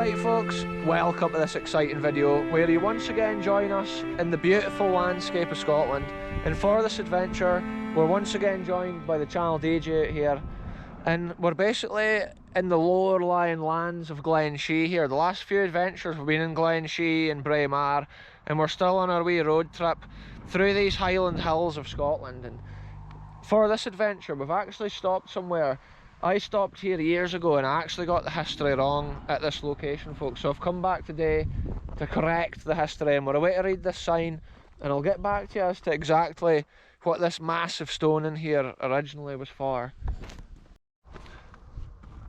Alright folks, welcome to this exciting video where you once again join us in the beautiful landscape of Scotland. And for this adventure, we're once again joined by the channel DJ out here, and we're basically in the lower lying lands of Glenshee here. The last few adventures we've been in Glenshee and Braemar, and we're still on our wee road trip through these Highland hills of Scotland. And for this adventure we've actually stopped somewhere. I stopped here years ago and I actually got the history wrong at this location, folks, so I've come back today to correct the history, and we're away to read this sign and I'll get back to you as to exactly what this massive stone in here originally was for.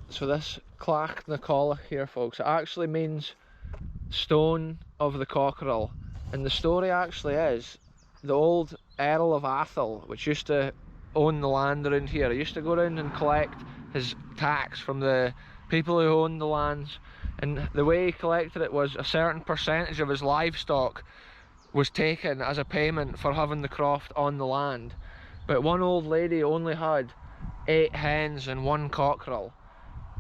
So this Clach na Collach here, folks, it actually means stone of the cockerel, and the story actually is the old Earl of Atholl, which used to own the land around here, he used to go around and collect his tax from the people who owned the lands, and the way he collected it was a certain percentage of his livestock was taken as a payment for having the croft on the land. But one old lady only had 8 hens and 1 cockerel,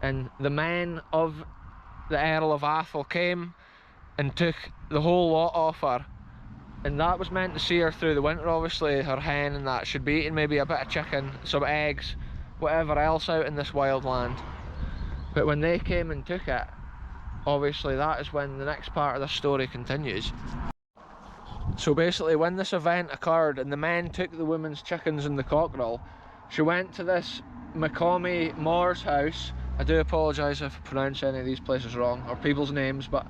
and the men of the Earl of Atholl came and took the whole lot off her, and that was meant to see her through the winter. Obviously her hen and that should be eating maybe a bit of chicken, some eggs, whatever else out in this wild land. But when they came and took it, obviously that is when the next part of the story continues. So basically when this event occurred and the men took the woman's chickens and the cockerel, she went to this McCommy Moore's house. I do apologise if I pronounce any of these places wrong, or people's names, but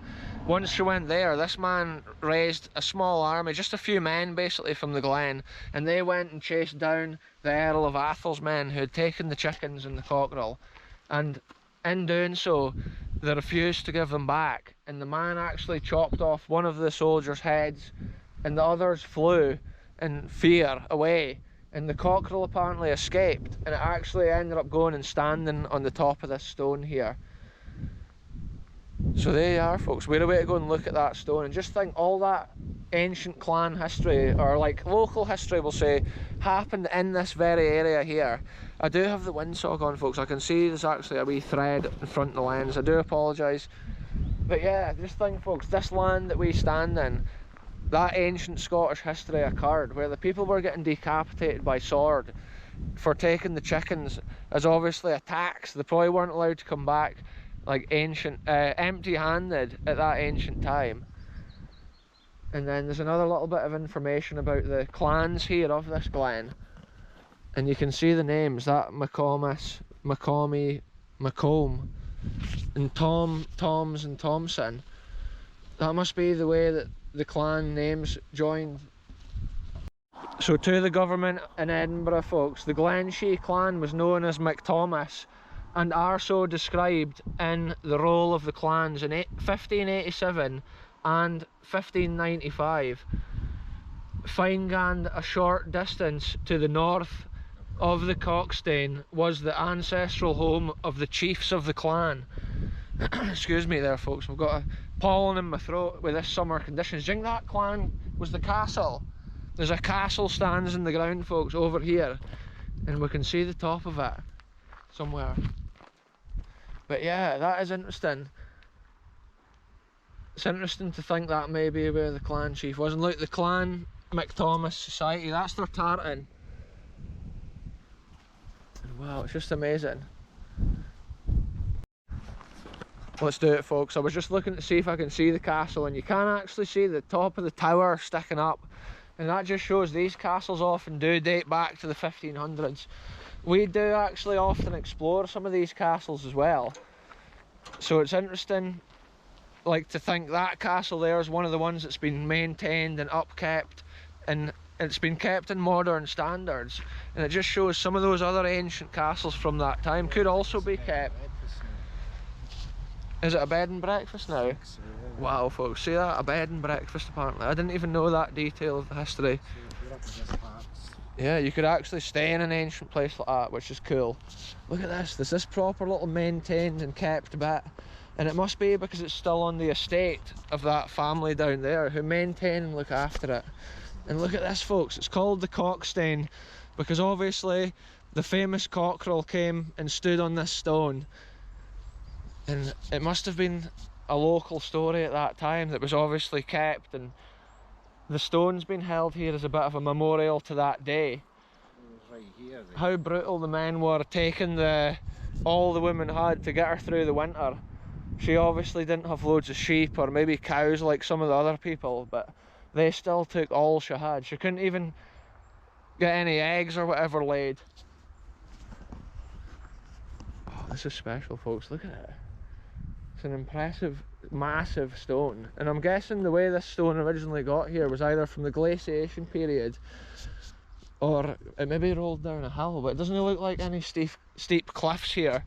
once she went there, this man raised a small army, just a few men basically from the Glen, and they went and chased down the Earl of Atholl's men who had taken the chickens and the cockerel, and in doing so they refused to give them back, and the man actually chopped off one of the soldiers' heads and the others flew in fear away, and the cockerel apparently escaped, and it actually ended up going and standing on the top of this stone here. So there you are, folks, we're away to go and look at that stone, and just think all that ancient clan history, or like local history we'll say, happened in this very area here. I do have the windsock on, folks, I can see there's actually a wee thread in front of the lens, I do apologise. But yeah, just think, folks, this land that we stand in, that ancient Scottish history occurred where the people were getting decapitated by sword for taking the chickens as obviously a tax. They probably weren't allowed to come back like empty-handed at that ancient time. And then there's another little bit of information about the clans here of this glen, and you can see the names, that McComas, McCommy, McComb, and Tom, Toms and Thompson. That must be the way that the clan names joined. So to the government in Edinburgh, folks, the Glenshee clan was known as McThomas, and are so described in the roll of the clans in 1587 and 1595. Finegand, a short distance to the north of the Cockstane, was the ancestral home of the chiefs of the clan. Excuse me there, folks, I've got a pollen in my throat with this summer conditions. Do you think that clan was the castle? There's a castle stands in the ground, folks, over here, and we can see the top of it somewhere. But yeah, that is interesting. It's interesting to think that may be where the clan chief was. And look, the Clan McThomas Society, that's their tartan. And wow, it's just amazing. Let's do it, folks. I was just looking to see if I can see the castle, and you can actually see the top of the tower sticking up, and that just shows these castles often do date back to the 1500s. We do actually often explore some of these castles as well, so it's interesting, like, to think that castle there is one of the ones that's been maintained and upkept, and it's been kept in modern standards, and it just shows some of those other ancient castles from that time could also be kept. Is it a bed and breakfast now? So, yeah. Wow, folks, see that? A bed and breakfast apparently. I didn't even know that detail of the history. Yeah, you could actually stay in an ancient place like that, which is cool. Look at this, there's this proper little maintained and kept bit, and it must be because it's still on the estate of that family down there who maintain and look after it. And look at this, folks, it's called the Cockstane because obviously the famous cockerel came and stood on this stone, and it must have been a local story at that time that was obviously kept, and the stone's been held here as a bit of a memorial to that day. Right here, how brutal the men were taking all the women had to get her through the winter. She obviously didn't have loads of sheep or maybe cows like some of the other people, but they still took all she had. She couldn't even get any eggs or whatever laid. Oh, this is special, folks. Look at it. It's an impressive, massive stone. And I'm guessing the way this stone originally got here was either from the glaciation period, or it maybe rolled down a hill, but it doesn't look like any steep cliffs here.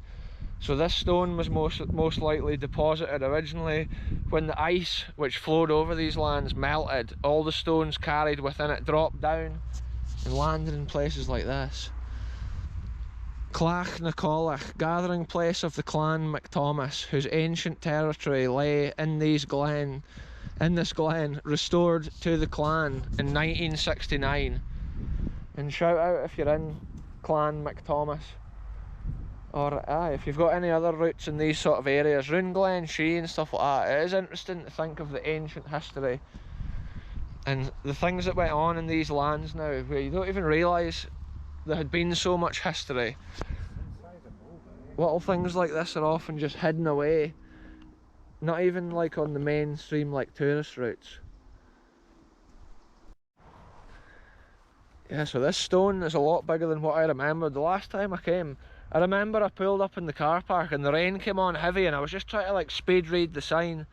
So this stone was most likely deposited originally when the ice which flowed over these lands melted. All the stones carried within it dropped down and landed in places like this. Clach na Collach, gathering place of the clan MacThomas, whose ancient territory lay in this glen, restored to the clan in 1969. And shout out if you're in Clan MacThomas, or if you've got any other roots in these sort of areas, round Glenshee and stuff like that. It is interesting to think of the ancient history and the things that went on in these lands now, where you don't even realise there had been so much history. Little things like this are often just hidden away, not even like on the mainstream like tourist routes. Yeah, so this stone is a lot bigger than what I remembered. The last time I came, I remember I pulled up in the car park and the rain came on heavy and I was just trying to like speed read the sign,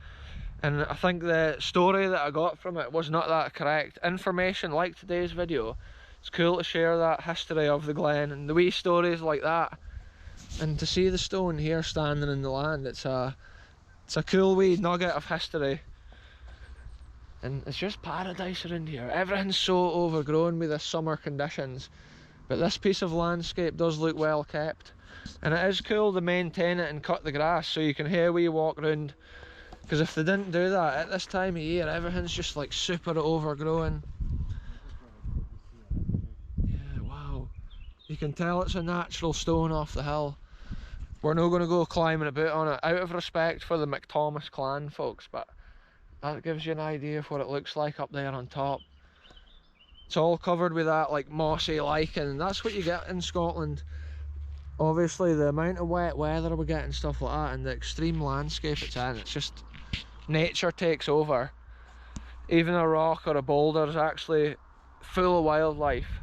and I think the story that I got from it was not that correct. Information like today's video, it's cool to share that history of the glen and the wee stories like that, and to see the stone here standing in the land, it's a cool wee nugget of history. And it's just paradise around here. Everything's so overgrown with the summer conditions, but this piece of landscape does look well kept, and it is cool to maintain it and cut the grass so you can hear wee walk round, because if they didn't do that at this time of year, everything's just like super overgrown. Yeah, wow, you can tell it's a natural stone off the hill. We're not going to go climbing about on it out of respect for the MacThomas clan, folks, but that gives you an idea of what it looks like up there on top. It's all covered with that like mossy lichen, and that's what you get in Scotland. Obviously the amount of wet weather we get and stuff like that, and the extreme landscape it's in, it's just nature takes over. Even a rock or a boulder is actually full of wildlife.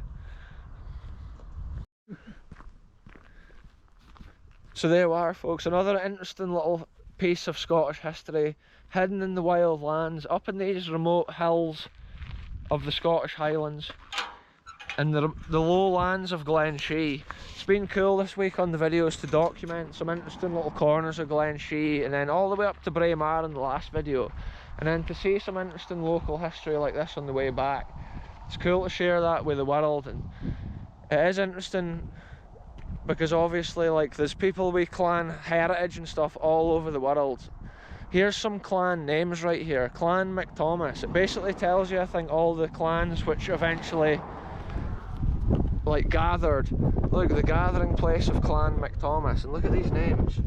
So there we are, folks, another interesting little piece of Scottish history hidden in the wild lands up in these remote hills of the Scottish Highlands and the lowlands of Glenshee. It's been cool this week on the videos to document some interesting little corners of Glenshee, and then all the way up to Braemar in the last video, and then to see some interesting local history like this on the way back. It's cool to share that with the world, and it is interesting because obviously like there's people with clan heritage and stuff all over the world. Here's some clan names right here. Clan MacThomas. It basically tells you, I think, all the clans which eventually like gathered. Look, the gathering place of Clan MacThomas, and look at these names.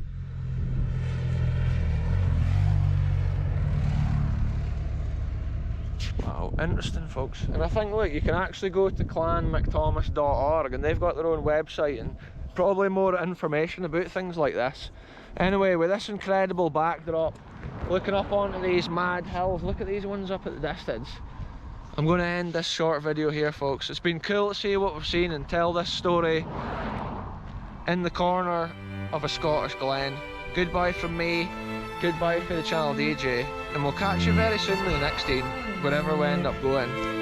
Wow, interesting, folks. And I think, look, you can actually go to clanmacthomas.org and they've got their own website and probably more information about things like this. Anyway, with this incredible backdrop, looking up onto these mad hills, look at these ones up at the distance. I'm going to end this short video here, folks. It's been cool to see what we've seen and tell this story in the corner of a Scottish glen. Goodbye from me, goodbye for the channel DJ, and we'll catch you very soon with the next team, wherever we end up going.